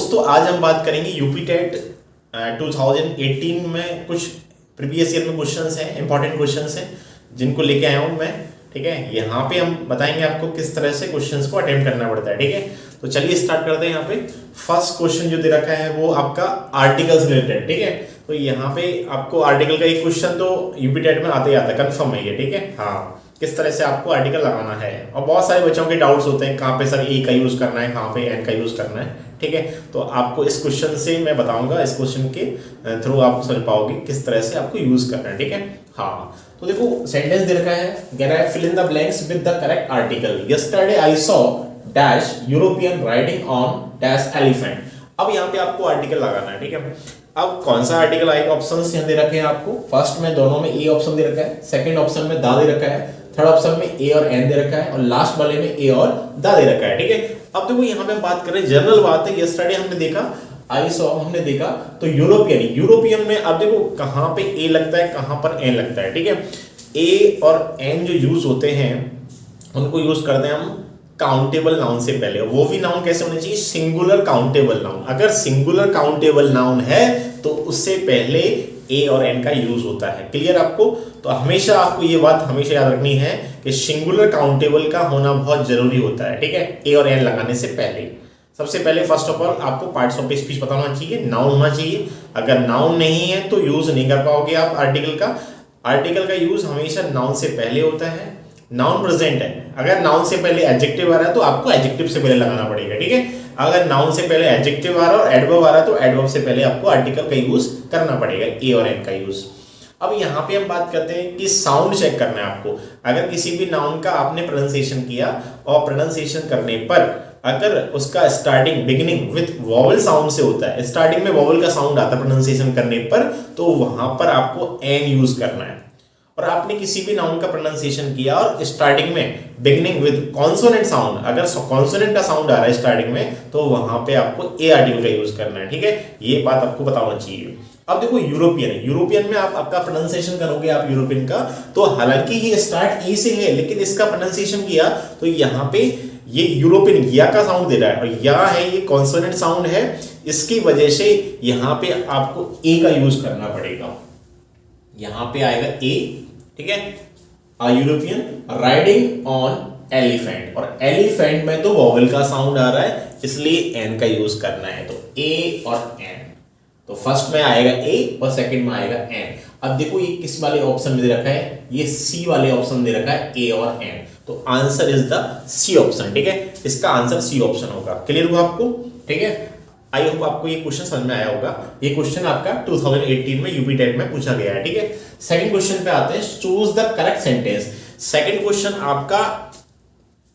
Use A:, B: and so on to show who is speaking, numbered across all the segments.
A: दोस्तों आज हम बात करेंगे यूपी टेट 2018 में कुछ प्रीवियस ईयर में क्वेश्चंस हैं, इंपॉर्टेंट क्वेश्चंस हैं जिनको लेके आया हूं मैं। ठीक है, यहाँ पे हम बताएंगे आपको किस तरह से क्वेश्चंस को अटेम्प्ट करना पड़ता है। ठीक है, तो चलिए स्टार्ट करते हैं। यहाँ पे फर्स्ट क्वेश्चन जो दे रखा है वो आपका आर्टिकल से रिलेटेड। ठीक है, तो यहाँ पे आपको आर्टिकल का एक क्वेश्चन तो यूपी टेट में आते ही आता है, कंफर्म है ये। ठीक है, हाँ, किस तरह से आपको आर्टिकल लगाना है। और बहुत सारे बच्चों के डाउट्स होते हैं कहाँ पे सर ए का यूज करना है, कहाँ पे एन का यूज करना है। ठीक है, तो आपको इस क्वेश्चन से मैं बताऊंगा, इस क्वेश्चन के थ्रू आप समझ पाओगे किस तरह से आपको यूज करना है। ठीक है, हाँ, तो देखो सेंटेंस दे रखा है, कह रहा है fill in the blanks with the correct article. Yesterday I saw dash European riding on dash elephant. अब यहाँ पे आपको आर्टिकल लगाना है। ठीक है, अब कौन सा आर्टिकल आएगा, ऑप्शंस यहाँ दे रखे हैं आपको। फर्स्ट में दोनों में ए ऑप्शन दे रखा है, सेकंड ऑप्शन में दा दे रखा है, थर्ड ऑप्शन में ए और एन दे रखा है, और लास्ट वाले में ए और दा दे रखा है। ठीक है, अब देखो यहाँ पे बात करें, जनरल बात है। यस्टरडे हमने देखा, आई सॉ हमने देखा, तो यूरोपियन में अब देखो कहाँ पे ए लगता है, कहाँ पर एन लगता है। ठीक है, ए और एन जो यूज होते हैं उनको यूज करते हैं हम काउंटेबल नाउन से पहले। वो भी नाउन कैसे होने चाहिए, सिंगुलर काउंटेबल नाउन। अगर सिंगुलर काउंटेबल नाउन है तो उससे पहले ए और एन का यूज होता है। क्लियर आपको? तो हमेशा आपको ये बात हमेशा याद रखनी है कि सिंगुलर काउंटेबल का होना बहुत जरूरी होता है। ठीक है, ए और एन लगाने से पहले सबसे पहले फर्स्ट ऑफ ऑल आपको पार्ट्स ऑफ स्पीच पता होना चाहिए, नाउन होना चाहिए। अगर नाउन नहीं है तो यूज नहीं कर पाओगे आप आर्टिकल का। आर्टिकल का यूज हमेशा नाउन से पहले होता है। नाउन प्रेजेंट है, अगर नाउन से पहले एडजेक्टिव आ रहा है तो आपको एडजेक्टिव से पहले लगाना पड़ेगा। ठीक है, अगर नाउन से पहले एडजेक्टिव आ रहा है और एडवर्ब आ रहा है तो एडवर्ब से पहले आपको आर्टिकल का यूज करना पड़ेगा, ए और एन का यूज। अब यहाँ पे हम बात करते हैं कि साउंड चेक करना है आपको। अगर किसी भी नाउन का आपने प्रोनाउंसिएशन किया और प्रोनाउंसिएशन करने पर अगर उसका starting beginning with vowel sound से होता है, स्टार्टिंग में वॉवल का साउंड आता है प्रोनाउंसिएशन करने पर, तो वहां पर आपको एन यूज करना है। और आपने किसी भी नाउन का प्रोनाउंसिएशन किया और स्टार्टिंग में बिगिनिंग विद कॉन्सोनेंट साउंड, अगर कॉन्सोनेंट का साउंड आ रहा है स्टार्टिंग में, तो वहां पे आपको ए आर्टिकल का यूज करना है। ठीक है, ये बात आपको पता होना चाहिए। अब देखो यूरोपियन में आप आपका प्रोनाउंसिएशन करोगे आप यूरोपियन का, तो हालांकि ये स्टार्ट ई से है लेकिन इसका प्रोनाउंसिएशन किया तो यहाँ पे ये यूरोपियन या का साउंड दे रहा है, और या है ये कॉन्सोनेंट साउंड है, इसकी वजह से यहाँ पे आपको ए का यूज करना पड़ेगा। यहाँ पे आएगा ए। ठीक है, यूरोपियन राइडिंग ऑन एलिफेंट, और एलिफेंट में तो वॉवल का साउंड आ रहा है इसलिए एन का यूज करना है, तो ए और एन। तो फर्स्ट में आएगा ए और सेकंड में आएगा एन। अब देखो ये किस वाले ऑप्शन में दे रखा है, ये सी वाले ऑप्शन दे रखा है, ए और एन। तो answer is the C option. ठीक है, इसका आंसर सी ऑप्शन होगा। क्लियर हुआ आपको? ठीक है, आई होप आपको ये क्वेश्चन समझ में आया होगा। ये क्वेश्चन आपका 2018 में यूपी टेट में पूछा गया है। ठीक है, सेकंड क्वेश्चन पे आते हैं, choose the correct sentence. Second question आपका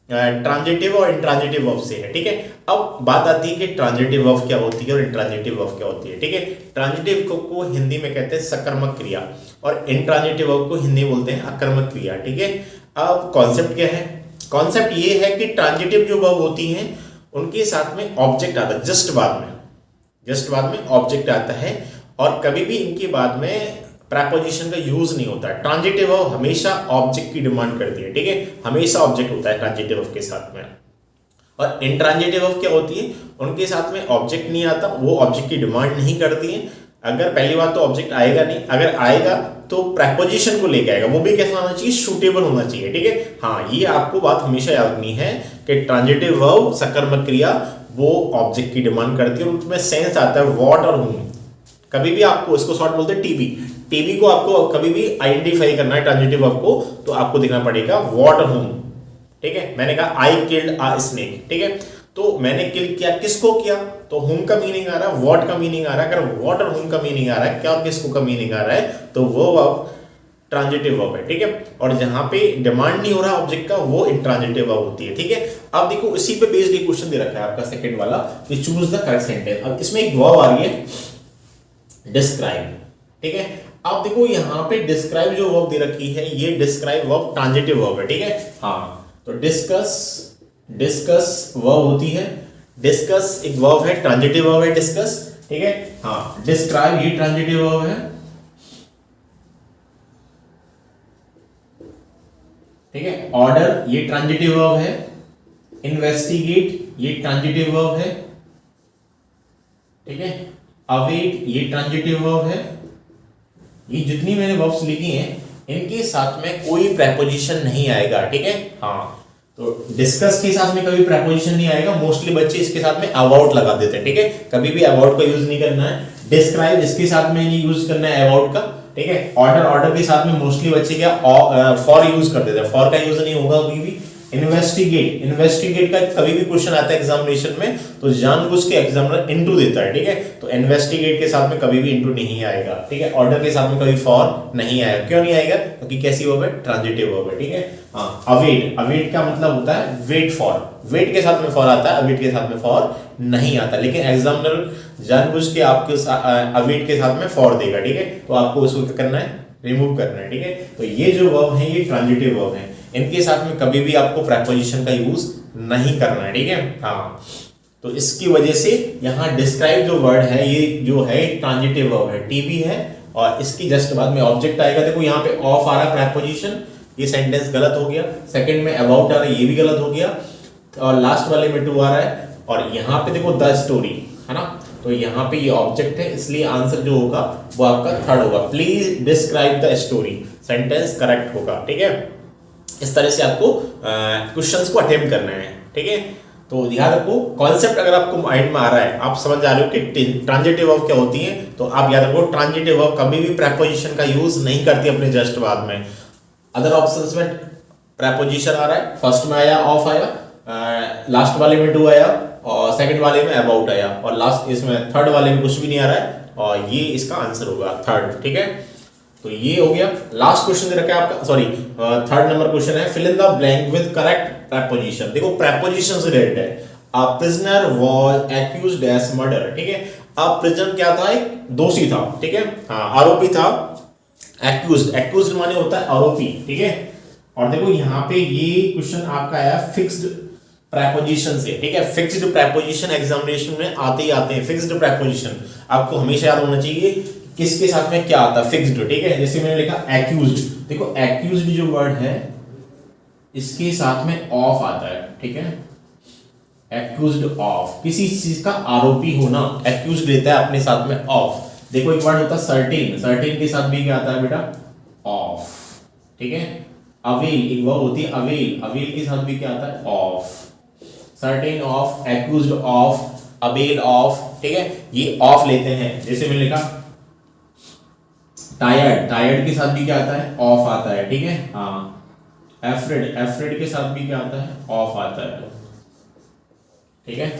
A: ट्रांजिटिव और इंट्रांजिटिव वर्ब से है। ठीक है, अब बात आती है कि ट्रांजिटिव वर्ब क्या होती है और इंट्रांजिटिव वर्ब क्या होती है। ठीक है, ट्रांजिटिव को हिंदी में कहते हैं सकर्मक क्रिया और इंट्रांजिटिव वर्ब को हिंदी में बोलते हैं अकर्मक क्रिया। ठीक है, अब कॉन्सेप्ट क्या है? कॉन्सेप्ट ये है कि ट्रांजिटिव जो वर्ब होती हैं उनके साथ में ऑब्जेक्ट आता है, जस्ट बाद में ऑब्जेक्ट आता है, और कभी भी इनके बाद में प्रेपोजिशन का यूज नहीं होता है। ट्रांजिटिव वर्ब हमेशा ऑब्जेक्ट की डिमांड करती है। ठीक है, हमेशा ऑब्जेक्ट होता है ट्रांजिटिव वर्ब के साथ में। और इंट्रांजिटिव वर्ब क्या होती है, उनके साथ में ऑब्जेक्ट नहीं आता, वो ऑब्जेक्ट की डिमांड नहीं करती है। अगर पहली बात तो ऑब्जेक्ट आएगा नहीं, अगर आएगा तो प्रेपोजिशन को लेके आएगा, वो भी कैसा होना चाहिए, सूटेबल होना चाहिए। ठीक है, हाँ, ये आपको बात हमेशा याद रखनी है कि ट्रांजिटिव वर्ब सकर्मक क्रिया वो ऑब्जेक्ट की डिमांड करती है और उसमें सेंस आता है व्हाट और हूम। कभी भी आपको इसको शॉर्ट बोलते हैं टीबी को आपको कभी भी आइडेंटिफाई करना है ट्रांजिटिव वर्ब को, तो आपको देखना पड़ेगा व्हाट और हूम। ठीक है, मैंने कहा आई किल्ड अ स्नेक। ठीक है, तो मैंने किल किया, किसको किया, तो हुम का मीनिंग आ रहा है, व्हाट का मीनिंग आ रहा है। अगर व्हाट और हुम का मीनिंग आ रहा है, क्या और किसको का मीनिंग आ रहा है, तो वो वर्ब ट्रांजिटिव वर्ब है। ठीक है, और जहां पे डिमांड नहीं हो रहा ऑब्जेक्ट का, वो इंट्रांजिटिव वर्ब होती है। ठीक है, अब देखो इसी पे बेस्ड एक क्वेश्चन दे रखा है आपका सेकंड वाला, कि चूज द करेक्ट सेंटेंस। अब इसमें एक वर्ब आ रही है डिस्क्राइब। ठीक है, अब देखो यहाँ पे डिस्क्राइब जो वर्ब दे रखी है, ये डिस्क्राइब वर्ब ट्रांजिटिव वर्ब है। ठीक है, हाँ, तो डिस्कस वर्ब होती है, डिस्कस एक वर्ब है, ट्रांजिटिव वर्ब है डिस्कस। ठीक है, हाँ, डिस्क्राइब ये ट्रांजिटिव वर्ब है। ठीक है, ऑर्डर ये ट्रांजिटिव वर्ब है, इन्वेस्टिगेट ये ट्रांजिटिव वर्ब है, ठीक है। अवेट ये ट्रांजिटिव वर्ब है। ये जितनी मैंने वर्ब्स लिखी हैं इनके साथ में कोई प्रेपोजिशन नहीं आएगा, ठीक है। हाँ, तो डिस्कस के साथ में कभी प्रेपोजिशन नहीं आएगा। मोस्टली बच्चे इसके साथ में अबाउट लगा देते हैं, ठीक है। कभी भी अबाउट का यूज नहीं करना है। डिस्क्राइब इसके साथ में नहीं यूज करना है अबाउट का, ठीक है। ऑर्डर के साथ में मोस्टली बच्चे क्या फॉर यूज कर देते हैं। फॉर का यूज नहीं होगा कभी भी। इन्वेस्टिगेट का कभी भी क्वेश्चन आता है एग्जामिनेशन में तो जानबूझ के एग्जामिनर इनटू देता है, ठीक है। तो इन्वेस्टिगेट के साथ में कभी भी इनटू नहीं आएगा, ठीक है। ऑर्डर के साथ में कभी फॉर नहीं आएगा। क्यों नहीं आएगा? क्योंकि कैसी वर्ब है? ट्रांजिटिव वर्ब है, ठीक है। हाँ, अवेट का मतलब होता है वेट फॉर। वेट के साथ में फॉर आता है, अवेट के साथ में फॉर नहीं आता। लेकिन एग्जामिनर जानबूझ के आपके अवेट के साथ में फॉर देगा, ठीक है। तो आपको उसको क्या करना है? रिमूव करना है, ठीक है। तो ये जो वर्ब है ये ट्रांजिटिव वर्ब है। इनके साथ में कभी भी आपको प्रेपोजिशन का यूज नहीं करना है, ठीक है। हाँ, तो इसकी वजह से यहाँ डिस्क्राइब जो वर्ड है ये जो है ट्रांजिटिव वर्ब है, टीबी है। और इसकी जस्ट बाद में ऑब्जेक्ट आएगा। देखो यहाँ पे ऑफ आ रहा है प्रेपोजिशन, ये सेंटेंस गलत हो गया। सेकंड में अबाउट आ रहा है, ये भी गलत हो गया। और लास्ट वाले में टू आ रहा है। और यहाँ पे देखो द स्टोरी है ना, तो यहाँ पे ये ऑब्जेक्ट है, इसलिए आंसर जो होगा वो आपका थर्ड होगा। Please describe the story, sentence correct होगा, ठीक है। इस तरह से आपको क्वेश्चंस को अटेम्प्ट करना है, ठीक है। तो ध्यान रखो, कॉन्सेप्ट अगर आपको माइंड में आ रहा है, आप समझ जा रहे हो कि ट्रांजिटिव वर्ब क्या होती है, तो आप याद रखो ट्रांजिटिव वर्ब कभी भी प्रेपोजिशन का यूज नहीं करती अपने जस्ट बाद में। अदर ऑप्शंस में प्रेपोजिशन आ रहा है, फर्स्ट में आया ऑफ आया, लास्ट वाले में टू आया, और सेकंड वाले में अबाउट आया, और लास्ट इसमें थर्ड वाले में कुछ भी नहीं आ रहा है, और ये इसका आंसर होगा थर्ड, ठीक है। तो ये हो गया। लास्ट क्वेश्चन दे रखा है आपका, सॉरी थर्ड नंबर क्वेश्चन है, fill in the blank with correct preposition. देखो प्रेपोजिशन से रिलेटेड है। A prisoner was accused as murder, ठीक है। अब प्रिजनर क्या था? एक दोषी था, ठीक है। हाँ, आरोपी था। एक्यूज्ड माने होता है आरोपी, ठीक है। और देखो यहाँ पे ये क्वेश्चन आपका आया फिक्स्ड प्रेपोजिशन से, ठीक है। फिक्स्ड प्रेपोजिशन एग्जामिनेशन में आते ही आते हैं। फिक्स्ड प्रेपोजिशन आपको हमेशा याद होना चाहिए किसके साथ में क्या आता है, फिक्स्ड, ठीक है। जैसे मैंने लिखा एक्यूज्ड, देखो एक्यूज्ड जो वर्ड है इसके साथ में ऑफ आता है, ठीक है। एक्यूज्ड ऑफ, किसी चीज का आरोपी होना, एक्यूज्ड लेता है अपने साथ में ऑफ। देखो एक वर्ड होता है सर्टेन, सर्टेन के साथ भी क्या आता है बेटा? ऑफ, ठीक है। अवेल एक वर्ड होती है अवेल, अवेल के साथ भी क्या आता है? Of. Certain of, accused of, avail of, ठीक है। ये ऑफ लेते हैं। जैसे मैंने लिखा टायर्ड, टायर्ड के साथ भी क्या आता है? ऑफ आता है, ठीक है। हाँ, एफ्रेड, एफ्रेड के साथ भी क्या आता है? ऑफ आता है, ठीक है।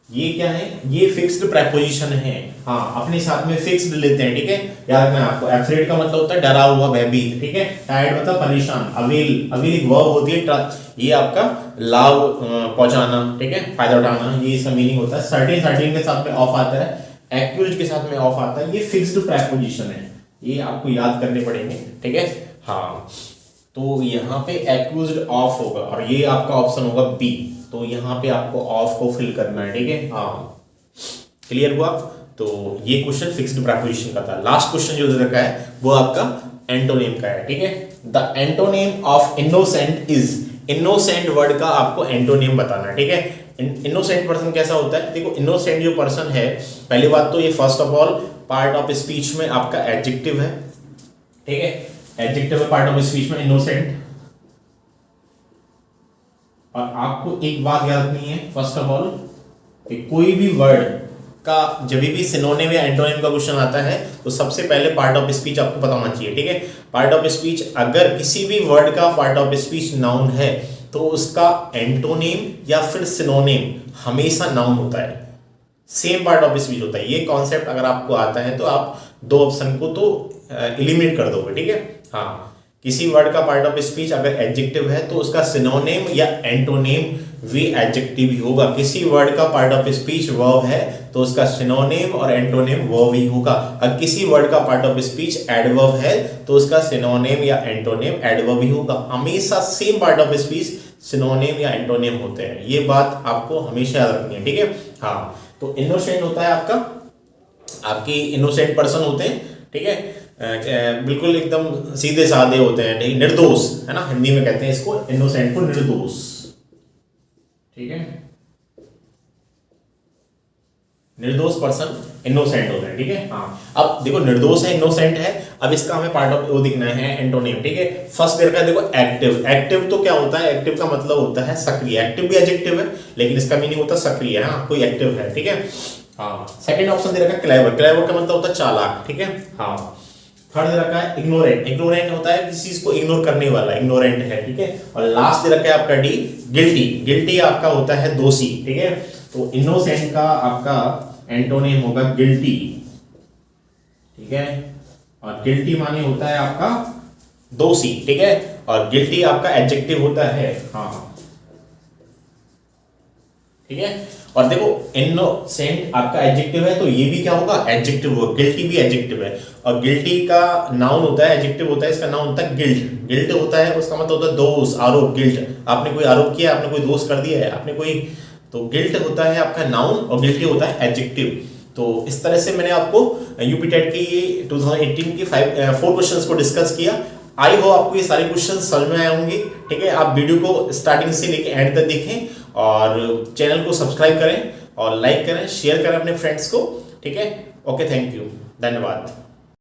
A: ये क्या है? ये फिक्स्ड प्रेपोजिशन है। हाँ, अपने साथ में फिक्स्ड लेते हैं, ठीक है। याद रखना आपको, एफ्रेड का मतलब होता है डरा हुआ, भयभीत, ठीक है। टायर्ड मतलब परेशान। अवेल, अवेल एक वर्ब होती है, ये आपका लाभ पहुंचाना, ठीक है, फायदा उठाना, ये इसका मीनिंग होता है। सर्टेन, सर्टेन के साथ में ऑफ आता है, एक्यूज्ड के साथ में ऑफ आता है। ये फिक्स्ड प्रेपोजिशन है, ये आपको याद करने पड़ेंगे, ठीक है। हाँ, तो यहाँ पे एक्यूज्ड ऑफ होगा और ये आपका ऑप्शन होगा बी। तो यहाँ पे आपको ऑफ को फिल करना है, ठीक है। हाँ, क्लियर हुआ? तो ये क्वेश्चन फिक्स्ड प्रेपोजिशन का था। लास्ट क्वेश्चन जो दे रखा है वो आपका एंटोनिम का है, ठीक है। The antonym of innocent is, innocent word का आपको एंटोनिम बताना है, ठीक है। इनोसेंट पर्सन कैसा होता है? देखो इनोसेंट जो पर्सन है, पहली बात तो ये first of all part of speech में आपका एडजेक्टिव है, ठीक है। एडजेक्टिव है पार्ट ऑफ स्पीच में इनोसेंट। और आपको एक बात याद रखनी है फर्स्ट ऑफ ऑल, कोई भी वर्ड का जब भी सिनोनिम या एंटोनिम का क्वेश्चन आता है तो सबसे पहले पार्ट ऑफ स्पीच आपको पता होना चाहिए, ठीक है। पार्ट ऑफ स्पीच, अगर किसी भी वर्ड का पार्ट ऑफ स्पीच नाउन है तो उसका एंटोनिम या फिर सिनोनिम हमेशा नाउन होता है, सेम पार्ट ऑफ स्पीच होता है। ये कॉन्सेप्ट अगर आपको आता है तो आप दो ऑप्शन को तो एलिमिनेट कर दोगे, ठीक है। हाँ, किसी वर्ड का पार्ट ऑफ स्पीच अगर एडजेक्टिव है तो उसका सिनोनिम या एंटोनिम भी एडजेक्टिव ही होगा। किसी वर्ड का पार्ट ऑफ स्पीच वर्ब है तो उसका सिनोनिम और एंटोनिम वर्ब ही होगा। अगर किसी वर्ड का पार्ट ऑफ स्पीच एडवर्ब है तो उसका सिनोनिम या एंटोनिम एडवर्ब ही होगा। हमेशा same part of speech synonym या एंटोनिम होते हैं, ये बात आपको हमेशा याद रखनी है, ठीक है। हाँ, तो इनोसेंट होता है आपका, आपकी इनोसेंट पर्सन होते हैं, ठीक है। बिल्कुल एकदम सीधे साधे होते हैं, नहीं, निर्दोष है ना, हिंदी में कहते हैं इसको, इनोसेंट को निर्दोष, ठीक है। निर्दोष पर्सन इनोसेंट होता है, ठीक है। हाँ, अब देखो निर्दोष है, इनोसेंट है, अब इसका हमें पार्ट ऑफ वो दिखना है एंटोनिम, ठीक है। फर्स्ट दे रखा है देखो एक्टिव। एक्टिव तो क्या होता है, एक्टिव का मतलब होता है सक्रिय। एक्टिव भी एडजेक्टिव है लेकिन इसका मीनिंग होता है सक्रिय, हाँ कोई एक्टिव है, ठीक है। हाँ, सेकंड ऑप्शन दे रखा है क्लेवर। क्लेवर का मतलब होता है चालाक, ठीक है। हाँ, थर्ड दे रखा है इग्नोरेंट। इग्नोरेंट होता है किसी चीज को इग्नोर करने वाला, इग्नोरेंट है, ठीक है। और लास्ट दे रखा है आपका डी, गिल्टी। गिल्टी आपका होता है दोषी, ठीक है। तो इनोसेंट का आपका एंटोनिम होगा गिल्टी, ठीक है। और गिल्टी माने होता है आपका दोषी, ठीक है। और गिल्टी आपका एडजेक्टिव होता है, हाँ ठीक है। और देखो इनोसेंट आपका एडजेक्टिव है तो ये भी क्या होगा, एडजेक्टिव होगा। गिल्टी भी एडजेक्टिव है और गिल्टी का नाउन होता है, एडजेक्टिव होता है, इसका नाउन होता है गिल्ट। गिल्ट होता है उसका मतलब होता है दोष, आरोप, गिल्ट। आपने कोई आरोप किया, आपने कोई दोष कर दिया है, आपने कोई, तो गिल्ट होता है आपका नाउन और गिल्टी होता है एडजेक्टिव। तो इस तरह से मैंने आपको यूपी टेट की 2018 की 4 क्वेश्चंस को डिस्कस किया। आई होप आपको ये सारे क्वेश्चन समझ में आए होंगे, ठीक है। आप वीडियो को स्टार्टिंग से लेकर एंड तक देखें और चैनल को सब्सक्राइब करें और लाइक करें, शेयर करें अपने फ्रेंड्स को, ठीक है। ओके, थैंक यू, धन्यवाद।